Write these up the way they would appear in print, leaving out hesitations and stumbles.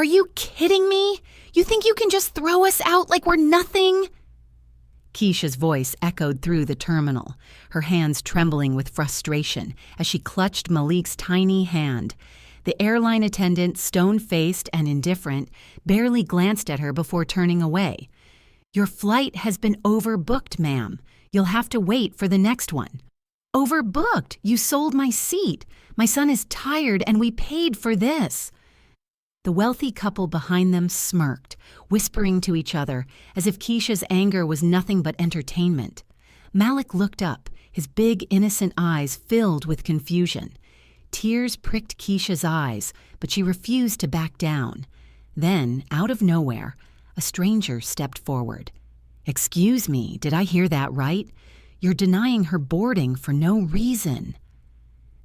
Are you kidding me? You think you can just throw us out like we're nothing? Keisha's voice echoed through the terminal, her hands trembling with frustration as she clutched Malik's tiny hand. The airline attendant, stone-faced and indifferent, barely glanced at her before turning away. "Your flight has been overbooked, ma'am. You'll have to wait for the next one." "Overbooked? You sold my seat. My son is tired and we paid for this." The wealthy couple behind them smirked, whispering to each other as if Keisha's anger was nothing but entertainment. Malik looked up, his big, innocent eyes filled with confusion. Tears pricked Keisha's eyes, but she refused to back down. Then, out of nowhere, a stranger stepped forward. "Excuse me, did I hear that right? You're denying her boarding for no reason."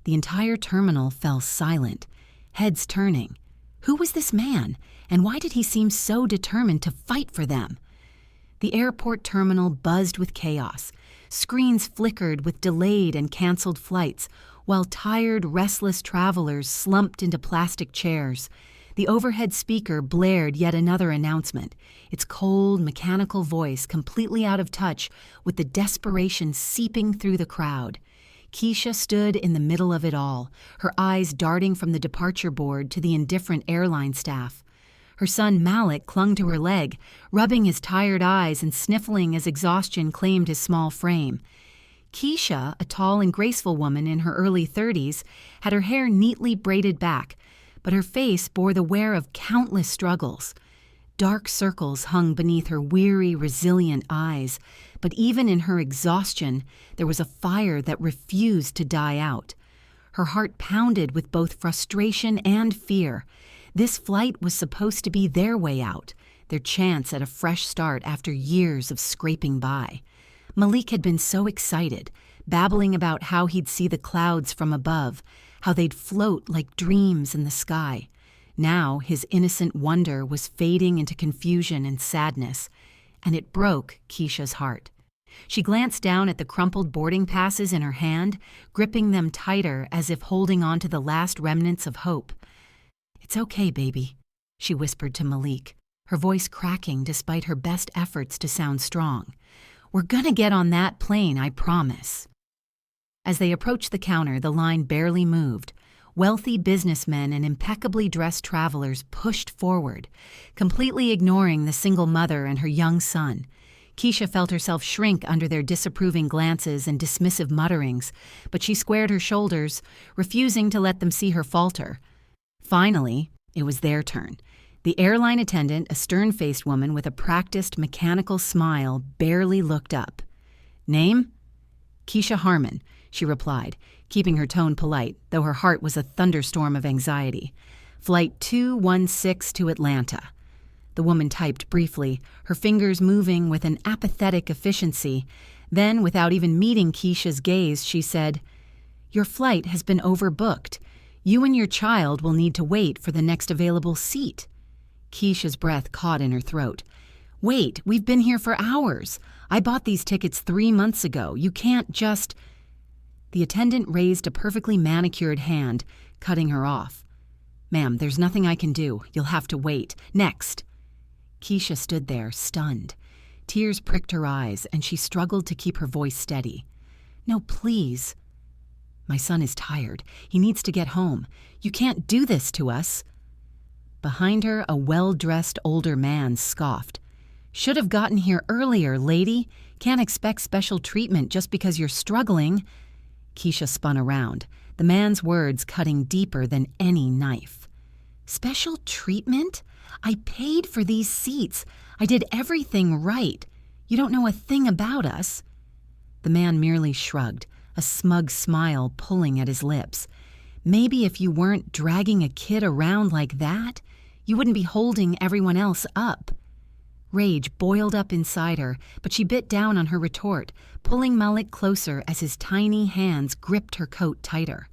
The entire terminal fell silent, heads turning. Who was this man, and why did he seem so determined to fight for them? The airport terminal buzzed with chaos. Screens flickered with delayed and canceled flights, while tired, restless travelers slumped into plastic chairs. The overhead speaker blared yet another announcement, its cold, mechanical voice completely out of touch with the desperation seeping through the crowd. Keisha stood in the middle of it all, her eyes darting from the departure board to the indifferent airline staff. Her son Malik clung to her leg, rubbing his tired eyes and sniffling as exhaustion claimed his small frame. Keisha, a tall and graceful woman in her early 30s, had her hair neatly braided back, but her face bore the wear of countless struggles. Dark circles hung beneath her weary, resilient eyes, but even in her exhaustion, there was a fire that refused to die out. Her heart pounded with both frustration and fear. This flight was supposed to be their way out, their chance at a fresh start after years of scraping by. Malik had been so excited, babbling about how he'd see the clouds from above, how they'd float like dreams in the sky. Now his innocent wonder was fading into confusion and sadness, and it broke Keisha's heart. She glanced down at the crumpled boarding passes in her hand, gripping them tighter as if holding on to the last remnants of hope. "It's okay, baby," she whispered to Malik, her voice cracking despite her best efforts to sound strong. "We're gonna get on that plane, I promise." As they approached the counter, the line barely moved. Wealthy businessmen and impeccably dressed travelers pushed forward, completely ignoring the single mother and her young son. Keisha felt herself shrink under their disapproving glances and dismissive mutterings, but she squared her shoulders, refusing to let them see her falter. Finally, it was their turn. The airline attendant, a stern-faced woman with a practiced, mechanical smile, barely looked up. "Name?" "Keisha Harmon," she replied, keeping her tone polite, though her heart was a thunderstorm of anxiety. "Flight 216 to Atlanta." The woman typed briefly, her fingers moving with an apathetic efficiency. Then, without even meeting Keisha's gaze, she said, "Your flight has been overbooked. You and your child will need to wait for the next available seat." Keisha's breath caught in her throat. "Wait, we've been here for hours. I bought these tickets 3 months ago. You can't just—" The attendant raised a perfectly manicured hand, cutting her off. "Ma'am, there's nothing I can do. You'll have to wait. Next." Keisha stood there, stunned. Tears pricked her eyes, and she struggled to keep her voice steady. "No, please." "My son is tired. He needs to get home. You can't do this to us." Behind her, a well-dressed older man scoffed. "Should have gotten here earlier, lady. Can't expect special treatment just because you're struggling." Keisha spun around, the man's words cutting deeper than any knife. "Special treatment? I paid for these seats. I did everything right. You don't know a thing about us." The man merely shrugged, a smug smile pulling at his lips. "Maybe if you weren't dragging a kid around like that, you wouldn't be holding everyone else up." Rage boiled up inside her, but she bit down on her retort, pulling Malik closer as his tiny hands gripped her coat tighter.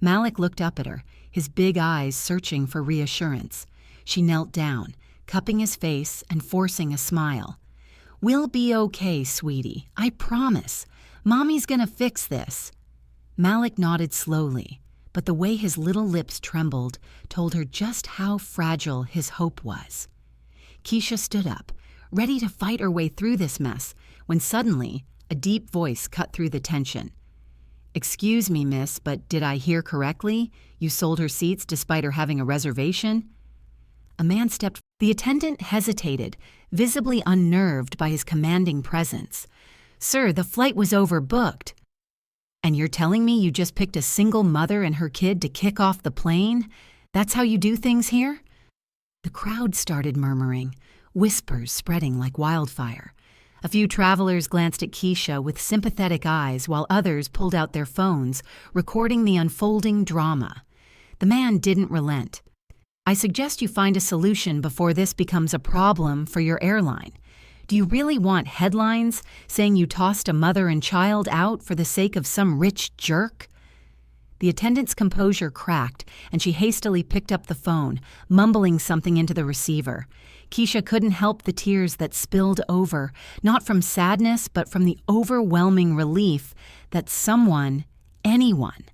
Malik looked up at her, his big eyes searching for reassurance. She knelt down, cupping his face and forcing a smile. "We'll be okay, sweetie. I promise. Mommy's gonna fix this." Malik nodded slowly, but the way his little lips trembled told her just how fragile his hope was. Keisha stood up, ready to fight her way through this mess, when suddenly a deep voice cut through the tension. "Excuse me, miss, but did I hear correctly? You sold her seats despite her having a reservation?" A man stepped. The attendant hesitated, visibly unnerved by his commanding presence. "Sir, the flight was overbooked." "And you're telling me you just picked a single mother and her kid to kick off the plane? That's how you do things here?" The crowd started murmuring, whispers spreading like wildfire. A few travelers glanced at Keisha with sympathetic eyes while others pulled out their phones, recording the unfolding drama. The man didn't relent. "I suggest you find a solution before this becomes a problem for your airline. Do you really want headlines saying you tossed a mother and child out for the sake of some rich jerk?" The attendant's composure cracked, and she hastily picked up the phone, mumbling something into the receiver. Keisha couldn't help the tears that spilled over, not from sadness, but from the overwhelming relief that someone, anyone,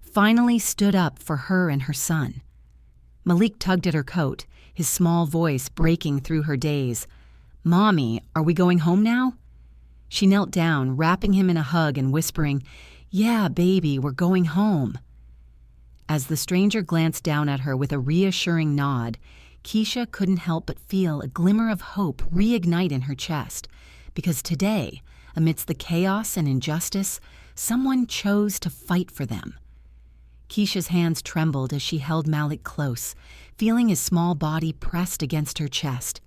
finally stood up for her and her son. Malik tugged at her coat, his small voice breaking through her daze. "Mommy, are we going home now?" She knelt down, wrapping him in a hug and whispering, "Yeah, baby, we're going home." As the stranger glanced down at her with a reassuring nod, Keisha couldn't help but feel a glimmer of hope reignite in her chest, because today, amidst the chaos and injustice, someone chose to fight for them. Keisha's hands trembled as she held Malik close, feeling his small body pressed against her chest.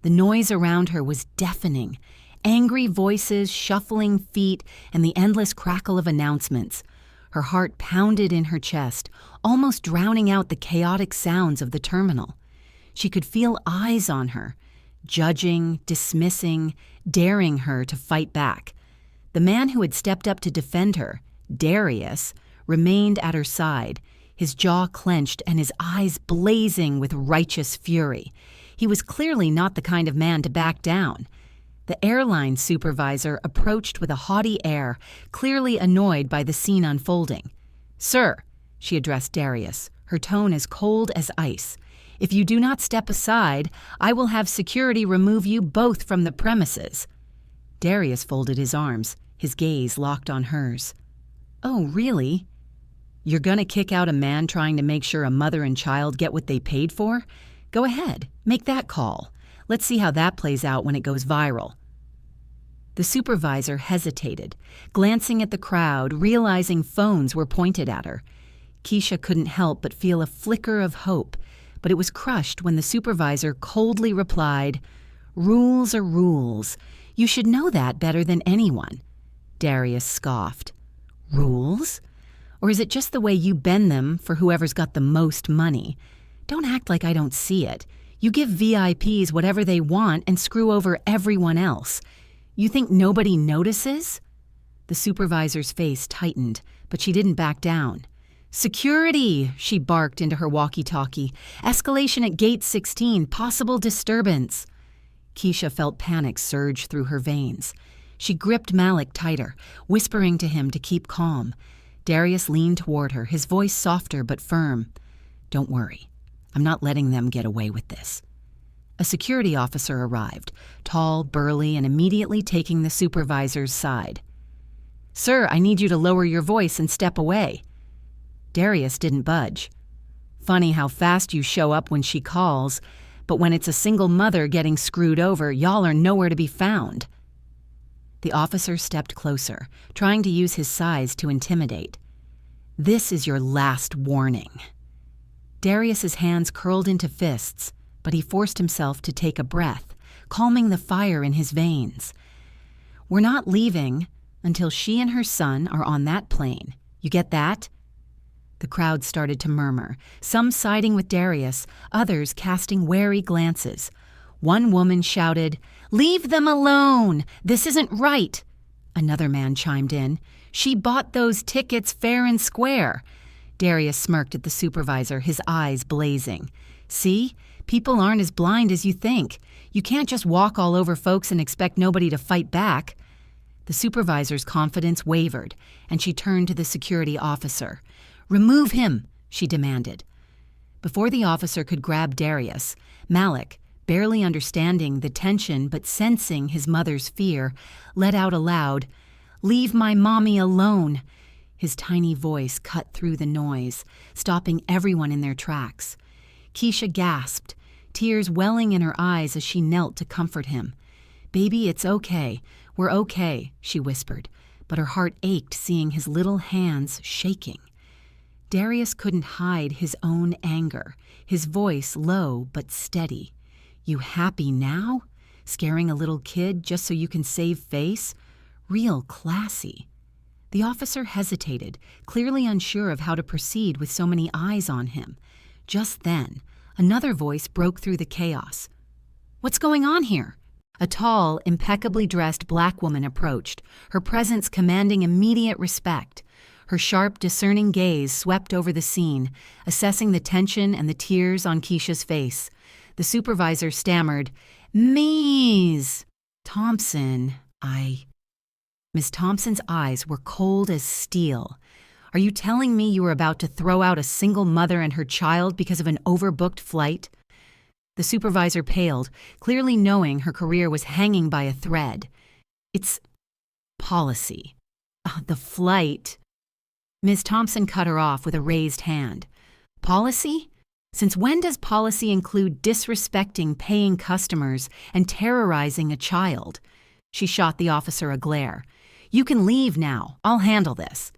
The noise around her was deafening. Angry voices, shuffling feet, and the endless crackle of announcements. Her heart pounded in her chest, almost drowning out the chaotic sounds of the terminal. She could feel eyes on her, judging, dismissing, daring her to fight back. The man who had stepped up to defend her, Darius, remained at her side, his jaw clenched and his eyes blazing with righteous fury. He was clearly not the kind of man to back down. The airline supervisor approached with a haughty air, clearly annoyed by the scene unfolding. "Sir," she addressed Darius, her tone as cold as ice, "if you do not step aside, I will have security remove you both from the premises." Darius folded his arms, his gaze locked on hers. "Oh, really? You're gonna kick out a man trying to make sure a mother and child get what they paid for? Go ahead, make that call. Let's see how that plays out when it goes viral." The supervisor hesitated, glancing at the crowd, realizing phones were pointed at her. Keisha couldn't help but feel a flicker of hope, but it was crushed when the supervisor coldly replied, "Rules are rules. You should know that better than anyone." Darius scoffed. "Rules? Or is it just the way you bend them for whoever's got the most money? Don't act like I don't see it. You give VIPs whatever they want and screw over everyone else. You think nobody notices?" The supervisor's face tightened, but she didn't back down. "Security!" she barked into her walkie-talkie. "Escalation at gate 16, possible disturbance." Keisha felt panic surge through her veins. She gripped Malik tighter, whispering to him to keep calm. Darius leaned toward her, his voice softer but firm. "Don't worry. I'm not letting them get away with this." A security officer arrived, tall, burly, and immediately taking the supervisor's side. "Sir, I need you to lower your voice and step away." Darius didn't budge. "Funny how fast you show up when she calls, but when it's a single mother getting screwed over, y'all are nowhere to be found." The officer stepped closer, trying to use his size to intimidate. "This is your last warning." Darius's hands curled into fists, but he forced himself to take a breath, calming the fire in his veins. "We're not leaving until she and her son are on that plane. You get that?" The crowd started to murmur, some siding with Darius, others casting wary glances. One woman shouted, "Leave them alone! This isn't right!" Another man chimed in, "She bought those tickets fair and square." Darius smirked at the supervisor, his eyes blazing. "See? People aren't as blind as you think. You can't just walk all over folks and expect nobody to fight back." The supervisor's confidence wavered, and she turned to the security officer. "Remove him," she demanded. Before the officer could grab Darius, Malik, barely understanding the tension but sensing his mother's fear, let out aloud, "Leave my mommy alone." His tiny voice cut through the noise, stopping everyone in their tracks. Keisha gasped, tears welling in her eyes as she knelt to comfort him. "Baby, it's okay. We're okay," she whispered, but her heart ached seeing his little hands shaking. Darius couldn't hide his own anger, his voice low but steady. "You happy now? Scaring a little kid just so you can save face? Real classy." The officer hesitated, clearly unsure of how to proceed with so many eyes on him. Just then, another voice broke through the chaos. "What's going on here?" A tall, impeccably dressed black woman approached, her presence commanding immediate respect. Her sharp, discerning gaze swept over the scene, assessing the tension and the tears on Keisha's face. The supervisor stammered, "Ms. Thompson, Miss Thompson's eyes were cold as steel. "Are you telling me you were about to throw out a single mother and her child because of an overbooked flight?" The supervisor paled, clearly knowing her career was hanging by a thread. "It's policy. The flight—" Ms. Thompson cut her off with a raised hand. "Policy? Since when does policy include disrespecting paying customers and terrorizing a child?" She shot the officer a glare. "You can leave now. I'll handle this."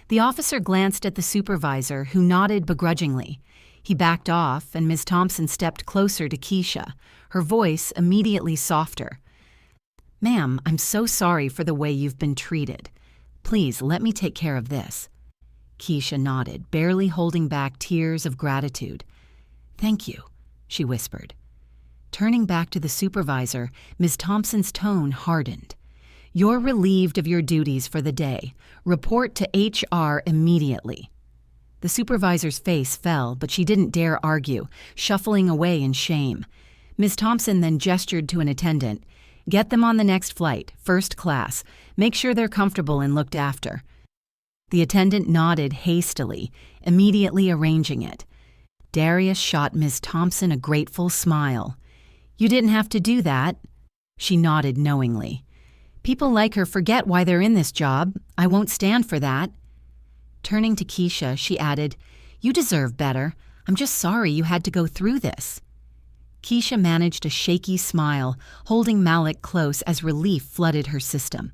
The officer glanced at the supervisor, who nodded begrudgingly. He backed off, and Ms. Thompson stepped closer to Keisha, her voice immediately softer. "Ma'am, I'm so sorry for the way you've been treated. Please let me take care of this." Keisha nodded, barely holding back tears of gratitude. "Thank you," she whispered. Turning back to the supervisor, Ms. Thompson's tone hardened. "You're relieved of your duties for the day. Report to HR immediately." The supervisor's face fell, but she didn't dare argue, shuffling away in shame. Ms. Thompson then gestured to an attendant. "Get them on the next flight, first class. Make sure they're comfortable and looked after." The attendant nodded hastily, immediately arranging it. Darius shot Ms. Thompson a grateful smile. "You didn't have to do that." She nodded knowingly. "People like her forget why they're in this job. I won't stand for that." Turning to Keisha, she added, "You deserve better. I'm just sorry you had to go through this." Keisha managed a shaky smile, holding Malik close as relief flooded her system.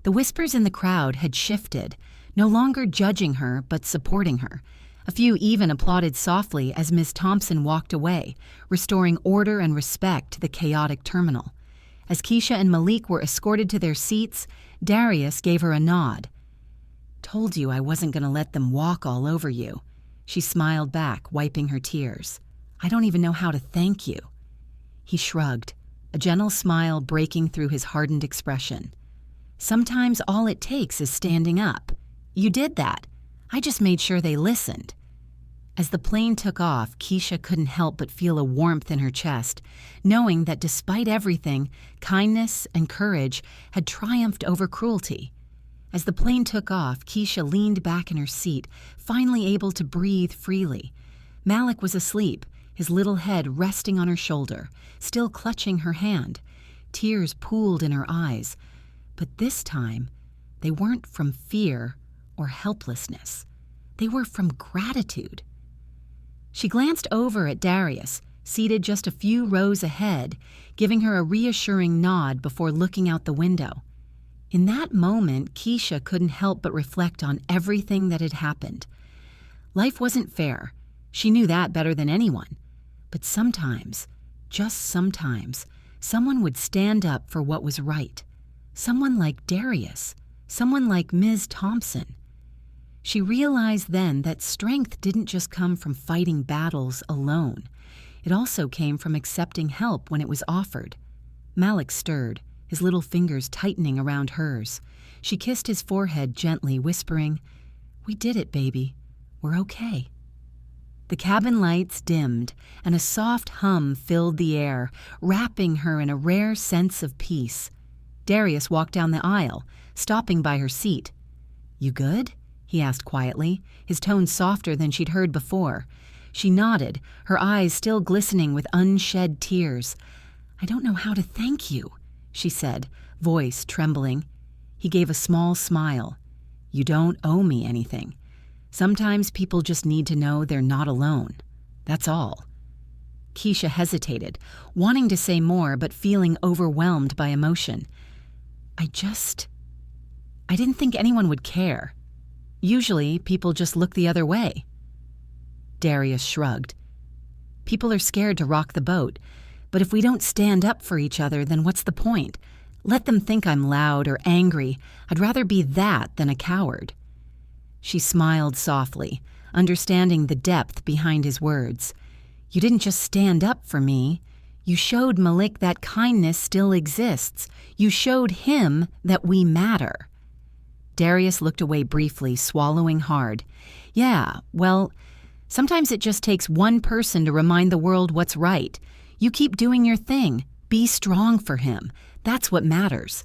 The whispers in the crowd had shifted, no longer judging her but supporting her. A few even applauded softly as Ms. Thompson walked away, restoring order and respect to the chaotic terminal. As Keisha and Malik were escorted to their seats, Darius gave her a nod. "Told you I wasn't going to let them walk all over you." She smiled back, wiping her tears. "I don't even know how to thank you." He shrugged, a gentle smile breaking through his hardened expression. "Sometimes all it takes is standing up. You did that. I just made sure they listened." As the plane took off, Keisha couldn't help but feel a warmth in her chest, knowing that despite everything, kindness and courage had triumphed over cruelty. As the plane took off, Keisha leaned back in her seat, finally able to breathe freely. Malik was asleep, his little head resting on her shoulder, still clutching her hand. Tears pooled in her eyes, but this time they weren't from fear or helplessness. They were from gratitude. She glanced over at Darius, seated just a few rows ahead, giving her a reassuring nod before looking out the window. In that moment, Keisha couldn't help but reflect on everything that had happened. Life wasn't fair. She knew that better than anyone. But sometimes, just sometimes, someone would stand up for what was right. Someone like Darius. Someone like Ms. Thompson. She realized then that strength didn't just come from fighting battles alone. It also came from accepting help when it was offered. Malik stirred, his little fingers tightening around hers. She kissed his forehead gently, whispering, "We did it, baby. We're okay." The cabin lights dimmed, and a soft hum filled the air, wrapping her in a rare sense of peace. Darius walked down the aisle, stopping by her seat. "You good?" he asked quietly, his tone softer than she'd heard before. She nodded, her eyes still glistening with unshed tears. "I don't know how to thank you," she said, voice trembling. He gave a small smile. "You don't owe me anything. Sometimes people just need to know they're not alone. That's all." Keisha hesitated, wanting to say more but feeling overwhelmed by emotion. I didn't think anyone would care. Usually, people just look the other way." Darius shrugged. "People are scared to rock the boat, but if we don't stand up for each other, then what's the point? Let them think I'm loud or angry. I'd rather be that than a coward." She smiled softly, understanding the depth behind his words. "You didn't just stand up for me. You showed Malik that kindness still exists. You showed him that we matter." Darius looked away briefly, swallowing hard. "Yeah, well, sometimes it just takes one person to remind the world what's right. You keep doing your thing. Be strong for him. That's what matters."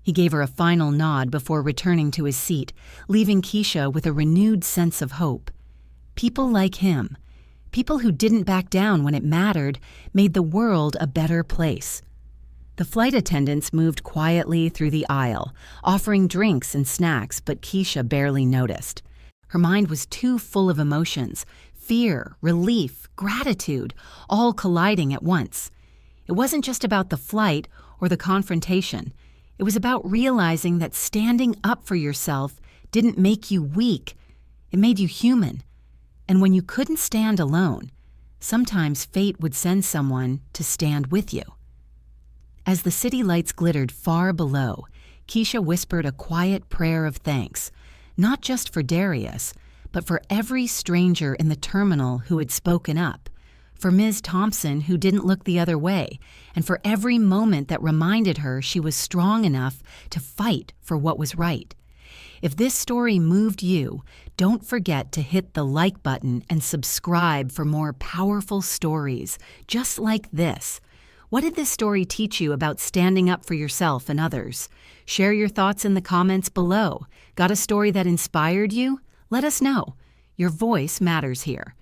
He gave her a final nod before returning to his seat, leaving Keisha with a renewed sense of hope. People like him, people who didn't back down when it mattered, made the world a better place. The flight attendants moved quietly through the aisle, offering drinks and snacks, but Keisha barely noticed. Her mind was too full of emotions, fear, relief, gratitude, all colliding at once. It wasn't just about the flight or the confrontation. It was about realizing that standing up for yourself didn't make you weak. It made you human. And when you couldn't stand alone, sometimes fate would send someone to stand with you. As the city lights glittered far below, Keisha whispered a quiet prayer of thanks, not just for Darius, but for every stranger in the terminal who had spoken up, for Ms. Thompson who didn't look the other way, and for every moment that reminded her she was strong enough to fight for what was right. If this story moved you, don't forget to hit the like button and subscribe for more powerful stories just like this. What did this story teach you about standing up for yourself and others? Share your thoughts in the comments below. Got a story that inspired you? Let us know. Your voice matters here.